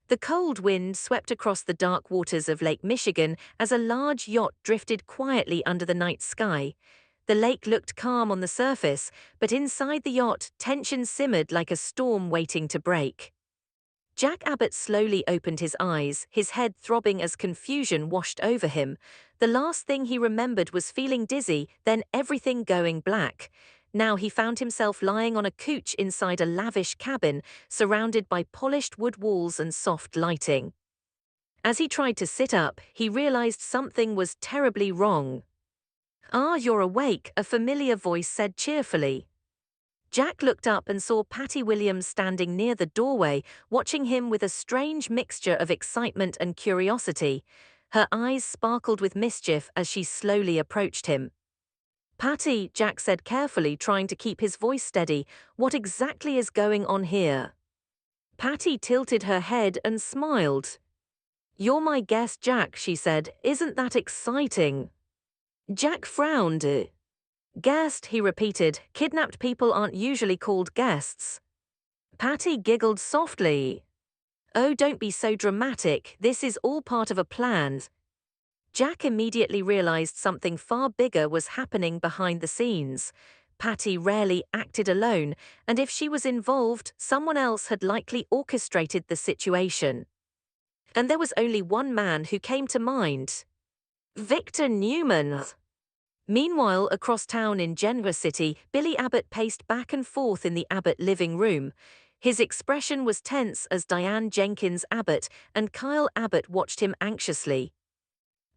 The cold wind swept across the dark waters of Lake Michigan as a large yacht drifted quietly under the night sky. The lake looked calm on the surface, but inside the yacht, tension simmered like a storm waiting to break. Jack Abbott slowly opened his eyes, his head throbbing as confusion washed over him. The last thing he remembered was feeling dizzy, then everything going black. Now he found himself lying on a couch inside a lavish cabin, surrounded by polished wood walls and soft lighting. As he tried to sit up, he realized something was terribly wrong. "Ah, you're awake," a familiar voice said cheerfully. Jack looked up and saw Patty Williams standing near the doorway, watching him with a strange mixture of excitement and curiosity. Her eyes sparkled with mischief as she slowly approached him. "Patty," Jack said carefully, trying to keep his voice steady, "what exactly is going on here?" Patty tilted her head and smiled. "You're my guest, Jack," she said. "Isn't that exciting?" Jack frowned. "Guest," he repeated. "Kidnapped people aren't usually called guests." Patty giggled softly. "Oh, don't be so dramatic. This is all part of a plan." Jack immediately realized something far bigger was happening behind the scenes. Patty rarely acted alone, and if she was involved, someone else had likely orchestrated the situation. And there was only one man who came to mind: Victor Newman. Meanwhile, across town in Genoa City, Billy Abbott paced back and forth in the Abbott living room. His expression was tense as Diane Jenkins Abbott and Kyle Abbott watched him anxiously.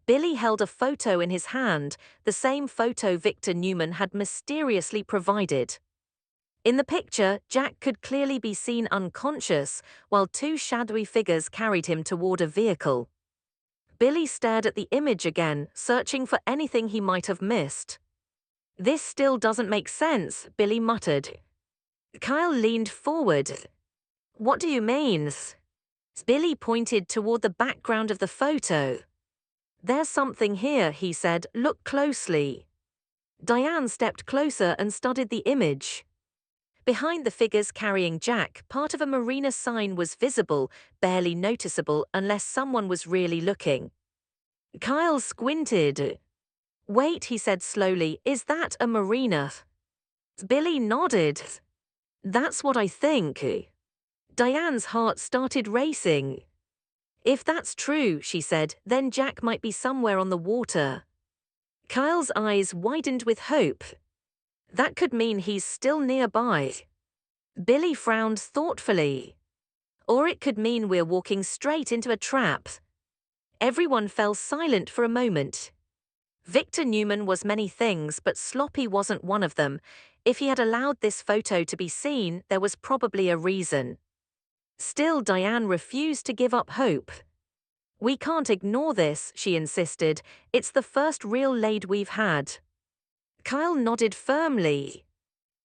Billy held a photo in his hand, the same photo Victor Newman had mysteriously provided. In the picture, Jack could clearly be seen unconscious, while two shadowy figures carried him toward a vehicle. Billy stared at the image again, searching for anything he might have missed. "This still doesn't make sense," Billy muttered. Kyle leaned forward. "What do you mean?" Billy pointed toward the background of the photo. "There's something here," he said. "Look closely." Diane stepped closer and studied the image. Behind the figures carrying Jack, part of a marina sign was visible, barely noticeable unless someone was really looking. Kyle squinted. "Wait," he said slowly, "is that a marina?" Billy nodded. "That's what I think." Diane's heart started racing. "If that's true," she said, "then Jack might be somewhere on the water." Kyle's eyes widened with hope. "That could mean he's still nearby." Billy frowned thoughtfully. "Or it could mean we're walking straight into a trap." Everyone fell silent for a moment. Victor Newman was many things, but sloppy wasn't one of them. If he had allowed this photo to be seen, there was probably a reason. Still, Diane refused to give up hope. "We can't ignore this," she insisted. "It's the first real lead we've had." Kyle nodded firmly.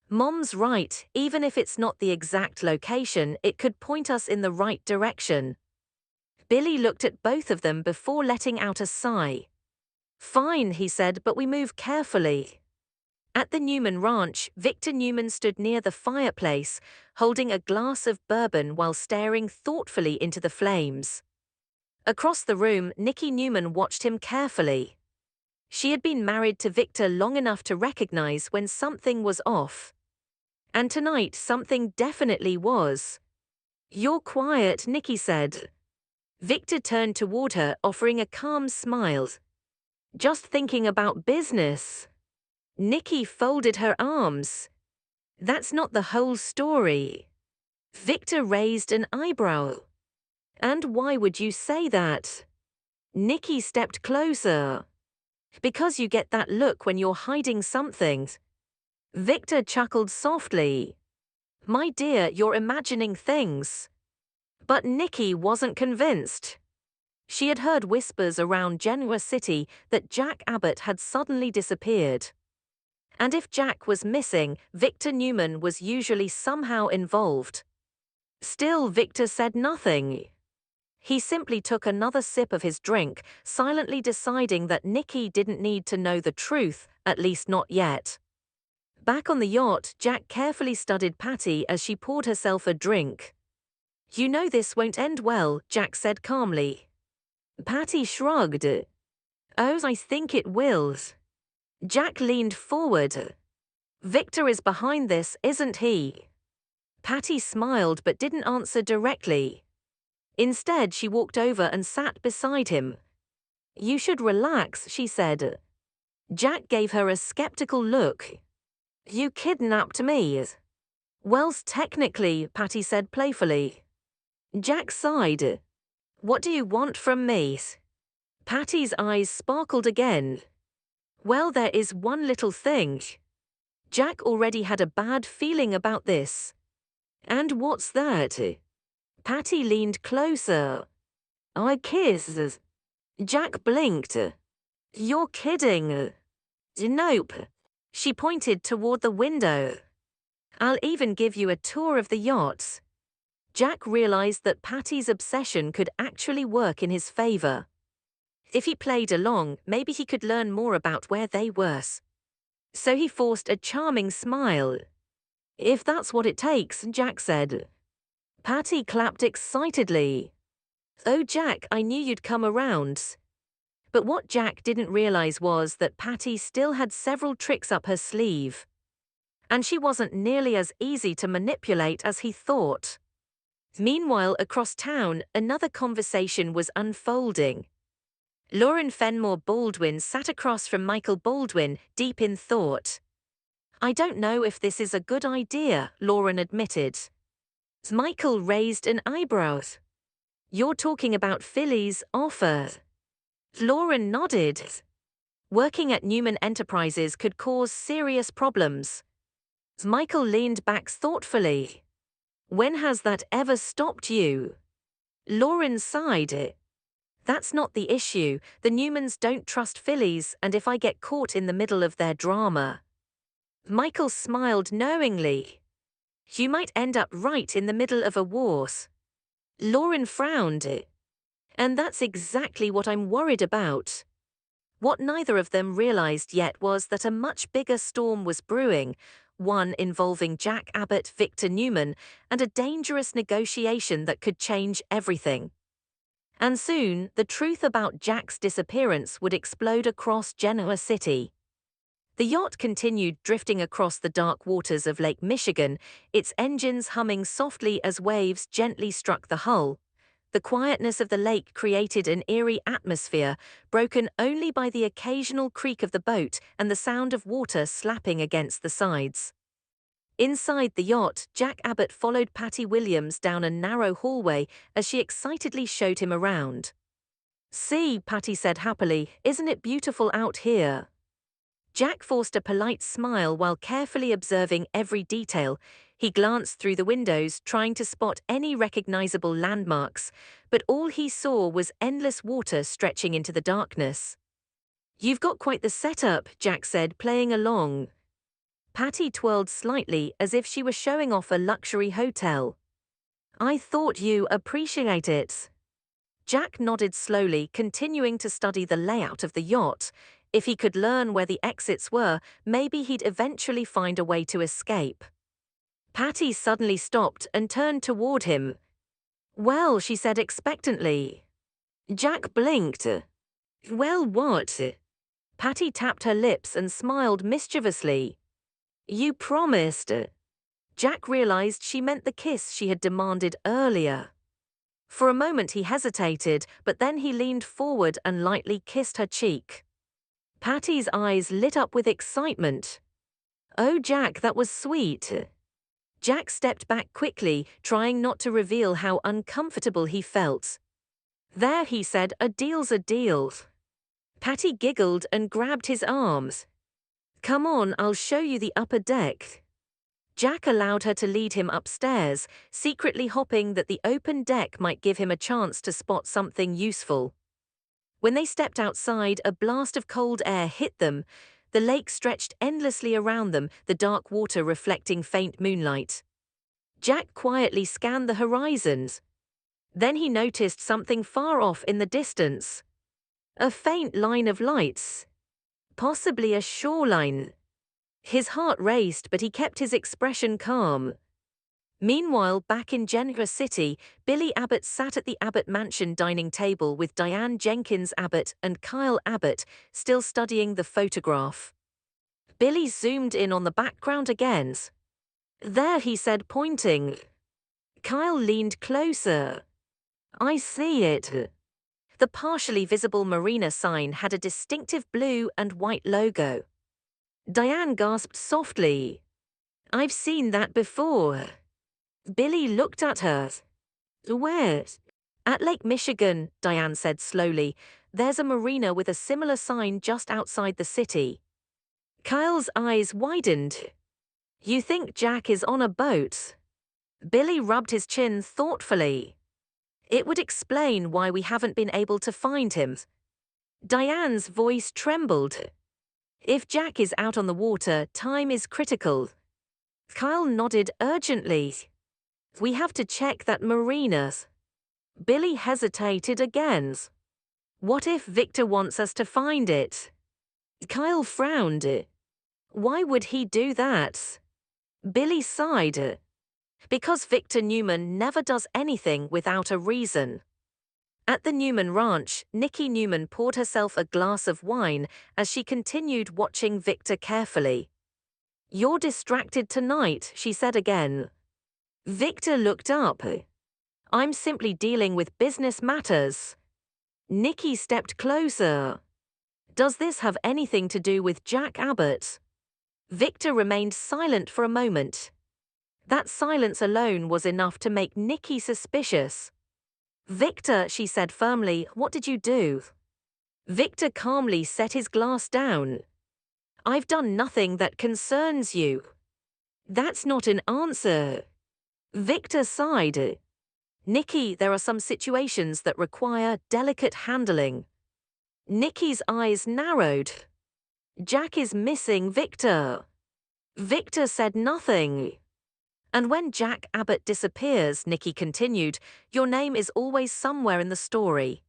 "Mom's right, even if it's not the exact location, it could point us in the right direction." Billy looked at both of them before letting out a sigh. "Fine," he said, "but we move carefully." At the Newman Ranch, Victor Newman stood near the fireplace, holding a glass of bourbon while staring thoughtfully into the flames. Across the room, Nikki Newman watched him carefully. She had been married to Victor long enough to recognize when something was off. And tonight, something definitely was. "You're quiet," Nikki said. Victor turned toward her, offering a calm smile. "Just thinking about business." Nikki folded her arms. "That's not the whole story." Victor raised an eyebrow. "And why would you say that?" Nikki stepped closer. "Because you get that look when you're hiding something." Victor chuckled softly. "My dear, you're imagining things." But Nikki wasn't convinced. She had heard whispers around Genoa City that Jack Abbott had suddenly disappeared. And if Jack was missing, Victor Newman was usually somehow involved. Still, Victor said nothing. He simply took another sip of his drink, silently deciding that Nikki didn't need to know the truth, at least not yet. Back on the yacht, Jack carefully studied Patty as she poured herself a drink. You know this won't end well, Jack said calmly. Patty shrugged. Oh, I think it will. Jack leaned forward. Victor is behind this, isn't he? Patty smiled but didn't answer directly. Instead, she walked over and sat beside him. You should relax, she said. Jack gave her a skeptical look. You kidnapped me. Well, technically, Patty said playfully. Jack sighed. What do you want from me? Patty's eyes sparkled again. Well, there is one little thing. Jack already had a bad feeling about this. And what's that? Patty leaned closer. I kiss. Jack blinked. You're kidding. Nope. She pointed toward the window. I'll even give you a tour of the yacht. Jack realized that Patty's obsession could actually work in his favor. If he played along, maybe he could learn more about where they were. So he forced a charming smile. If that's what it takes, Jack said. Patty clapped excitedly. Oh, Jack, I knew you'd come around. But what Jack didn't realize was that Patty still had several tricks up her sleeve. And she wasn't nearly as easy to manipulate as he thought. Meanwhile, across town, another conversation was unfolding. Lauren Fenmore Baldwin sat across from Michael Baldwin, deep in thought. I don't know if this is a good idea, Lauren admitted. Michael raised an eyebrow. You're talking about Philly's offer. Lauren nodded. Working at Newman Enterprises could cause serious problems. Michael leaned back thoughtfully. When has that ever stopped you? Lauren sighed. That's not the issue. The Newmans don't trust Phillies, and if I get caught in the middle of their drama. Michael smiled knowingly. You might end up right in the middle of a war. Lauren frowned. And that's exactly what I'm worried about. What neither of them realized yet was that a much bigger storm was brewing, one involving Jack Abbott, Victor Newman, and a dangerous negotiation that could change everything. And soon, the truth about Jack's disappearance would explode across Genoa City. The yacht continued drifting across the dark waters of Lake Michigan, its engines humming softly as waves gently struck the hull. The quietness of the lake created an eerie atmosphere, broken only by the occasional creak of the boat and the sound of water slapping against the sides. Inside the yacht, Jack Abbott followed Patty Williams down a narrow hallway as she excitedly showed him around. See, Patty said happily, isn't it beautiful out here? Jack forced a polite smile while carefully observing every detail. He glanced through the windows, trying to spot any recognizable landmarks, but all he saw was endless water stretching into the darkness. You've got quite the setup, Jack said, playing along. Patty twirled slightly as if she were showing off a luxury hotel. I thought you appreciate it. Jack nodded slowly, continuing to study the layout of the yacht. If he could learn where the exits were, maybe he'd eventually find a way to escape. Patty suddenly stopped and turned toward him. Well, she said expectantly. Jack blinked. Well, what? Patty tapped her lips and smiled mischievously. You promised. Jack realized she meant the kiss she had demanded earlier. For a moment he hesitated, but then he leaned forward and lightly kissed her cheek. Patty's eyes lit up with excitement. Oh, Jack, that was sweet. Jack stepped back quickly, trying not to reveal how uncomfortable he felt. There, he said, a deal's a deal. Patty giggled and grabbed his arms. Come on, I'll show you the upper deck. Jack allowed her to lead him upstairs, secretly hoping that the open deck might give him a chance to spot something useful. When they stepped outside, a blast of cold air hit them. The lake stretched endlessly around them, the dark water reflecting faint moonlight. Jack quietly scanned the horizons. Then he noticed something far off in the distance. A faint line of lights. Possibly a shoreline. His heart raced, but he kept his expression calm. Meanwhile, back in Genoa City, Billy Abbott sat at the Abbott Mansion dining table with Diane Jenkins Abbott and Kyle Abbott, still studying the photograph. Billy zoomed in on the background again. "There," he said, pointing. Kyle leaned closer. "I see it." The partially visible marina sign had a distinctive blue and white logo. Diane gasped softly. "I've seen that before." Billy looked at her. "Where?" "At Lake Michigan," Diane said slowly. "There's a marina with a similar sign just outside the city." Kyle's eyes widened. "You think Jack is on a boat?" Billy rubbed his chin thoughtfully. "It would explain why we haven't been able to find him." Diane's voice trembled. "If Jack is out on the water, time is critical." Kyle nodded urgently. "We have to check that marina." Billy hesitated again. "What if Victor wants us to find it?" Kyle frowned. "Why would he do that?" Billy sighed. "Because Victor Newman never does anything without a reason." At the Newman ranch, Nikki Newman poured herself a glass of wine as she continued watching Victor carefully. "You're distracted tonight," she said again. Victor looked up. "I'm simply dealing with business matters." Nikki stepped closer. "Does this have anything to do with Jack Abbott?" Victor remained silent for a moment. That silence alone was enough to make Nikki suspicious. "Victor," she said firmly, "what did you do?" Victor calmly set his glass down. "I've done nothing that concerns you." "That's not an answer." Victor sighed. "Nikki, there are some situations that require delicate handling." Nikki's eyes narrowed. "Jack is missing, Victor." Victor said nothing. "And when Jack Abbott disappears," Nikki continued, "your name is always somewhere in the story."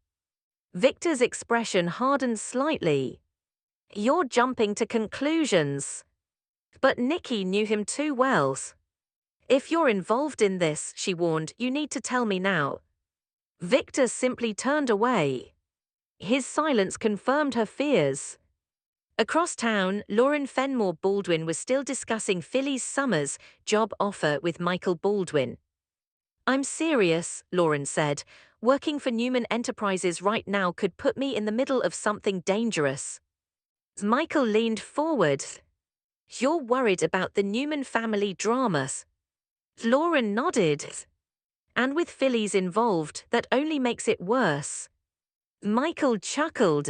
Victor's expression hardened slightly. "You're jumping to conclusions." But Nikki knew him too well. "If you're involved in this," she warned, "you need to tell me now." Victor simply turned away. His silence confirmed her fears. Across town, Lauren Fenmore Baldwin was still discussing Phyllis Summers' job offer with Michael Baldwin. "I'm serious," Lauren said. "Working for Newman Enterprises right now could put me in the middle of something dangerous." Michael leaned forward. "You're worried about the Newman family dramas." Lauren nodded. "And with Phyllis involved, that only makes it worse." Michael chuckled.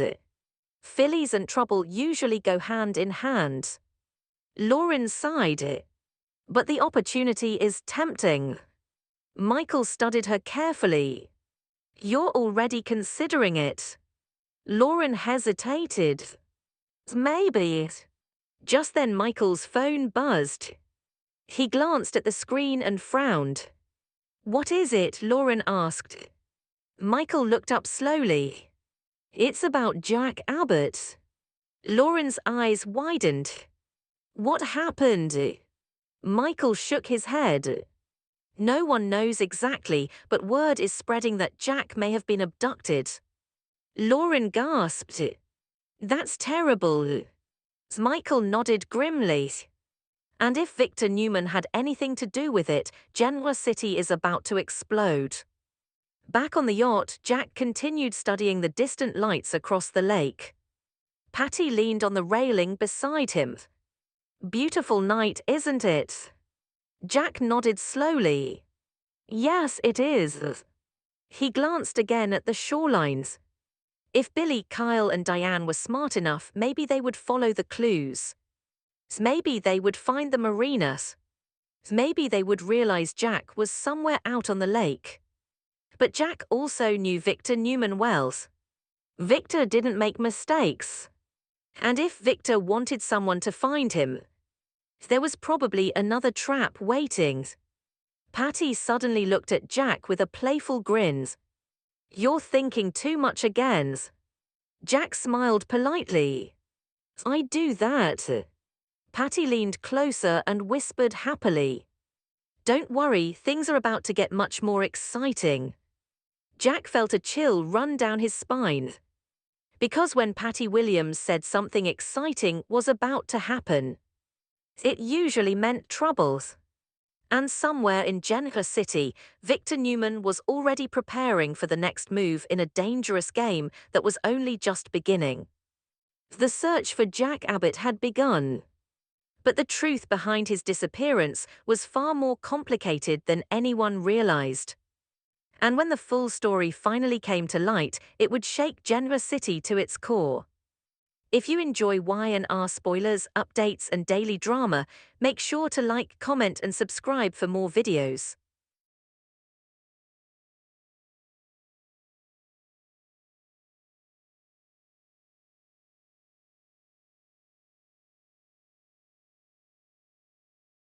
"Phyllis and trouble usually go hand in hand." Lauren sighed. "But the opportunity is tempting." Michael studied her carefully. "You're already considering it." Lauren hesitated. "Maybe." Just then Michael's phone buzzed. He glanced at the screen and frowned. "What is it?" Lauren asked. Michael looked up slowly. "It's about Jack Abbott." Lauren's eyes widened. "What happened?" Michael shook his head. "No one knows exactly, but word is spreading that Jack may have been abducted." Lauren gasped. "That's terrible." Michael nodded grimly. "And if Victor Newman had anything to do with it, Genoa City is about to explode." Back on the yacht, Jack continued studying the distant lights across the lake. Patty leaned on the railing beside him. "Beautiful night, isn't it?" Jack nodded slowly. "Yes, it is." He glanced again at the shorelines. If Billy, Kyle, and Diane were smart enough, maybe they would follow the clues. Maybe they would find the marinas. Maybe they would realize Jack was somewhere out on the lake. But Jack also knew Victor Newman well. Victor didn't make mistakes. And if Victor wanted someone to find him, there was probably another trap waiting. Patty suddenly looked at Jack with a playful grin. "You're thinking too much again." Jack smiled politely. "I do that." Patty leaned closer and whispered happily. Don't worry, things are about to get much more exciting. Jack felt a chill run down his spine. Because when Patty Williams said something exciting was about to happen, it usually meant troubles. And somewhere in Genoa City, Victor Newman was already preparing for the next move in a dangerous game that was only just beginning. The search for Jack Abbott had begun. But the truth behind his disappearance was far more complicated than anyone realized. And when the full story finally came to light, it would shake Genoa City to its core. If you enjoy Y&R spoilers, updates, and daily drama, make sure to like, comment, and subscribe for more videos.